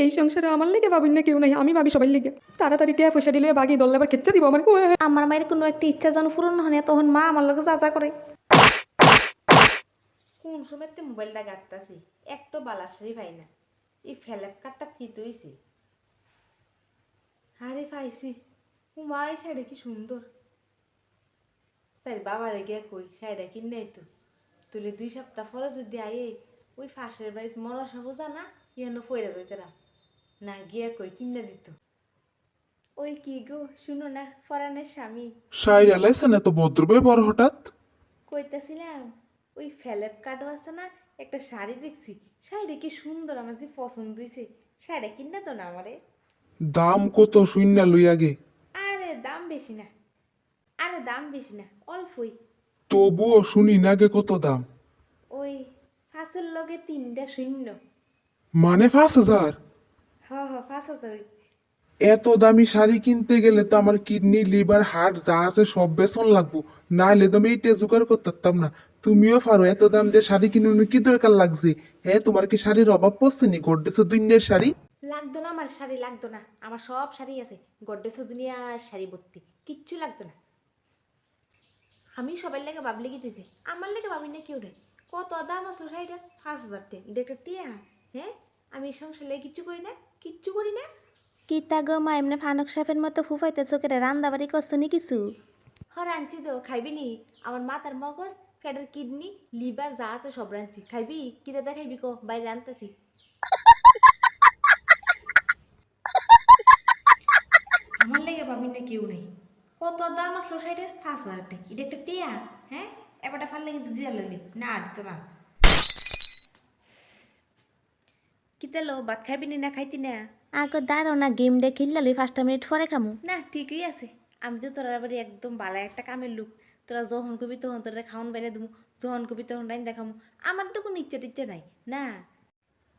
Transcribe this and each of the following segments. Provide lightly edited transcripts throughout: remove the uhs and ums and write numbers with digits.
এই সংসারে আমার লেগে ভাবিন না কেউ নাই, আমি ভাবি সবাই লেগে। তাড়াতাড়ি টিয়া পয়সা দিলে বাকি দল আবার খেচ্ছে দিব আমার। আমার মায়ের কোনো একটা ইচ্ছা যেন পূরণ হয় তখন মা আমার লগে যা যা করে। কোন সময় তো মোবাইলটা গাড়তাছি একটু বালাসরি পাই না। এই ফ্লিপকার্টটা কি তৈছি আরে পাইছি। মা এই শাড়ি কি সুন্দর। তাই বাবারে গিয়ে কই শাড়িটা কিনে তো তুলে 2 সপ্তাহ পরে যদি আয়ে ওই ফাঁসের বাড়িতে মনসা বোঝা না ইয়ানো পয়রা যাইতেরা না গিয়ে কই কিনে দিত। ওই কি গো শুনো না ফরানের স্বামী শাইর এলাইছেন এত ভদ্র ব্যবহার হঠাৎ? কইতাছিলাম ওই ফ্লিপকার্টও আছে না, একটা শাড়ি দেখছি, শাড়িটা কি সুন্দর, আমার যে পছন্দ হয়েছে। শাড়িটা কিনে তো না আমারে। দাম কত শূন্য লই আগে। আরে দাম বেশি না, আরে দাম বেশি না, অল্পই। তবুও শুনি না আগে কত দাম। ওই ফাঁসের লগে 3টা শূন্য। মানে 5,000? হ হ 5,000। এত দামি শাড়ি কিনতে গেলে তো আমার কিডনি লিভার হার্ট যা আছে সব বেসন লাগবো, নাহলে তো আমি এইটা জোগাড় করতে পারতাম না। তুমিও পারো, এত দাম দিয়ে শাড়ি কিনুন কি দরকার লাগছে? হ্যাঁ, তোমার কি শাড়ির অভাব পড়ছে নি? গড়তেছে দুনিয়ার শাড়ি। লাগতো না আমার শাড়ি, লাগতো না, আমার সব শাড়ি আছে, গড্ডেসো দুনিয়ার শাড়ি ভর্তি, কিচ্ছু লাগতো না। আমি সবার লেগে ভাবলে গিয়েছি, আমার লেগে ভাবি না কেউ রে। কত দাম আসলো শাড়িটা? 5,000 টাকা। এটা একটা টিয়া? হ্যাঁ, আমি সংসার লেগে কিচ্ছু করি না, কিচ্ছু করি না। কিতা গো মা এমনি ফানক সাফের মতো ফুফাইতে চোখের রান্দাবাড়ি করছো নি কিছু? রাঁধছি তো, খাইবি নি? আমার মাথার মগজ, ফ্যাটের কিডনি, লিভার যা আছে সব রাঁধছি, খাইবি? কিতা দেখাইবি কো, বাইরে রাঁধতেছি। আমার লেগে ভাবি না কেউ নেই। কত দাম আসলো শাড়িটার? 5,000 টাকা। এটা একটা টিয়া? হ্যাঁ, এবারটা ফাললে কিন্তু দিয়ে আলো না, দিত না। কিতা লো, ভাত খাইবি নি না খাইতি না? আগো দাঁড়ো না, গেম ডে খেললি 5 মিনিট পরে খামু। না ঠিকই আছে, আমি তো তোরা বাড়ি একদম ভালো একটা কামের লোক। তোরা যখন কবি তখন তোরা খাওয়ান বাইরে দেবো, যখন কবি তখন ডাইন দেখামু। আমার তো কোনো ইচ্ছা টিচ্ছা নাই না।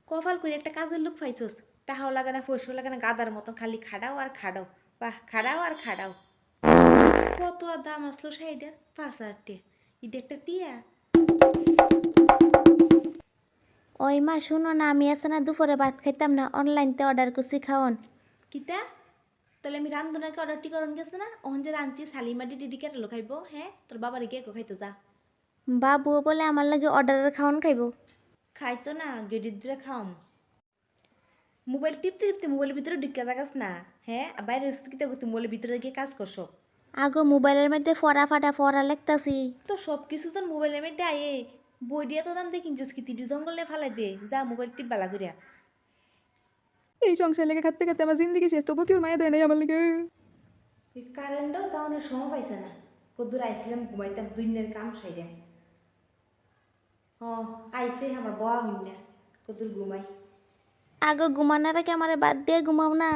কপাল করে একটা কাজের লোক পাইছস, টাহাও লাগে না পয়সাও লাগে না, গাদার মতন খালি খাড়াও আর খাড়াও। বাহ, খাড়াও আর খাড়াও। কত আর দাম আসলো শাড়িটার? 5,000 টাকা। এটা একটা টিয়া? ওই মা শুনো না, আমি আছে না দুপুরে ভাত খাইতাম না, অনলাইনতে অর্ডার করছি খাওন। কিতা? তাহলে আমি রান্ধনাকে অর্ডারটি করন গেছে না, ওখান যে রাঁধছি শালিমাটি ডিডি কেটে খাইবো। হ্যাঁ, তোর বাবার গিয়ে খাইতো যা। বাবুও বলে আমার লাগে অর্ডারের খাওন খাইব। খাইতো না, গেডির দিয়ে খাওয়াম। মোবাইল টিপতে টিপতে মোবাইলের ভিতরে ঢুকে থাকাস না। হ্যাঁ, বাইরে কিতা করতে মোবাইলের ভিতরে গিয়ে কাজ করছো। আগো মোবাইলের মধ্যে ফরা ফাটা ফরা লেখতাছি। তো সব কিছু তো মোবাইলের মধ্যে আয়ে বই দিয়ে তো দাম দিয়ে কিনছিস, কি তিটি জঙ্গলে ফালাই দে যা, মোবাইল টিপ বালা করিয়া। এই সংসার লেগে খাতে খাতে আমার জিন্দগি শেষ, তবু কেউ মায়া দেয় নাই আমার লেগে। ওই কারেন্টও যাওয়ানোর সময় পাইছে না। কদ্দুর আইছিলাম ঘুমাইতাম, দুইনের কাম সাইডে। আইসে আমার বয়া হইন না, কদ্দুর ঘুমাই। আগো ঘুমানোর আগে আমার বাদ দিয়ে ঘুমাও না।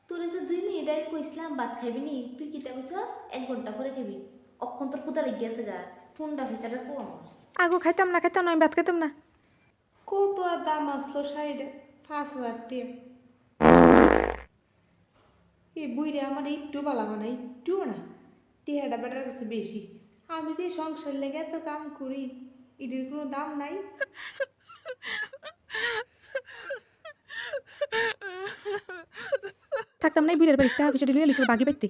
তোরে যে 2 মিনিট আগে কইছিলাম ভাত খাইবি নি, তুই কিতা কইছস 1 ঘন্টা পরে খাবি। অক্ষণ তোর কোথা লেগে গা, ঠুন্ডা ফিসাটা কো আমার। আগো খাইতাম না, আমি ভাত খাইতাম না। কত আর দাম আসলো শাড়িটা? 5,000 টাকা। এই বুইরে আমার একটু বালাবো না, একটুও না। টিহাটা বেটার কাছে বেশি। আমি যে সংসার লেগে এত কাম করি, এটির কোনো দাম নাই। থাকতাম না এই বুড়ের বাড়িতে, পয়সা দিলে লিসের বাকি পাইতে।